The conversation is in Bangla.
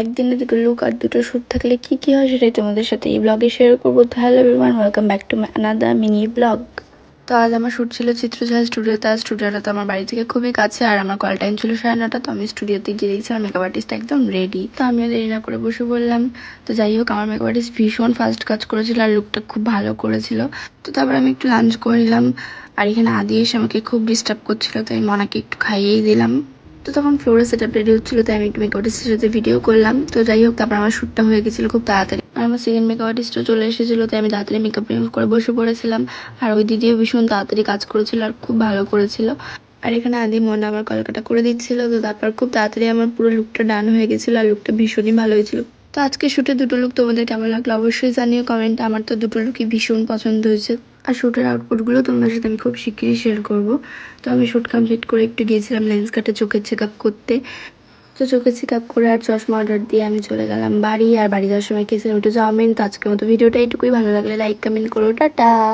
একদিনের দুটো লুক আর দুটো শ্যুট থাকলে কি হয় সেটাই তোমাদের সাথে এই ব্লগে শেয়ার করবো। তো hello everyone, welcome back to my another mini blog. তো আজ আমার শ্যুট ছিল চিত্রঝাল স্টুডিওতে। আর স্টুডিওটা তো আমার বাড়ি থেকে খুবই কাছে, আর আমার কল টাইম ছিল 9:30। তো আমি স্টুডিওতে গিয়ে দেখছি আমার মেকআপ আর্টিস্ট একদম রেডি। তো আমিও দেরি না করে বসে বললাম। তো যাই হোক, আমার মেকআপ আর্টিস্ট ভীষণ ফাস্ট কাজ করেছিল আর লুকটা খুব ভালো করেছিল। তো তারপর আমি একটু লাঞ্চ করে নিলাম। আর এখানে আদি এসে আমাকে খুব ডিস্টার্ব করছিল, তো আমি মনাকে একটু খাইয়েই দিলাম। তো তখন ফ্লোরের সেটআপ রেডি হচ্ছিল, তাই আমি একটু মেকআপ আর্টিস্টের সাথে ভিডিও করলাম। তো যাই হোক, তারপর আমার শ্যুটটা হয়ে গেছিলো খুব তাড়াতাড়ি। আর আমার সেকেন্ড মেকআপ আর্টিস্টও চলে এসেছিলো, তাই আমি তাড়াতাড়ি মেকআপ করে বসে পড়েছিলাম। আর ওই দিদিও ভীষণ তাড়াতাড়ি কাজ করেছিল আর খুব ভালো করেছিল। আর এখানে আদি মনে আমার কলকাটা করে দিচ্ছিল। তো তারপর খুব তাড়াতাড়ি আমার পুরো লুকটা ডান হয়ে গেছিলো আর লুকটা ভীষণই ভালো হয়েছিল। তো আজকে শ্যুটে দুটো লুক তোমাদের কেমন লাগলো অবশ্যই জানিও কমেন্টে। আমার তো দুটো লুকই ভীষণ পছন্দ হয়েছে। আর শ্যুটের আউটপুটগুলো তোমাদের সাথে আমি খুব শিগগিরই শেয়ার করবো। তো আমি শ্যুট কমপ্লিট করে একটু গিয়েছিলাম লেন্স কাটে চোখের চেক আপ করতে। তো চোখের চেক আপ করে আর চশমা অর্ডার দিয়ে আমি চলে গেলাম বাড়ি। আর বাড়ি যাওয়ার সময় খেয়েছিলাম একটু চাউমিন। তো আজকের মতো ভিডিওটা এইটুকুই। ভালো লাগলে লাইক কমেন্ট করো, টাটা।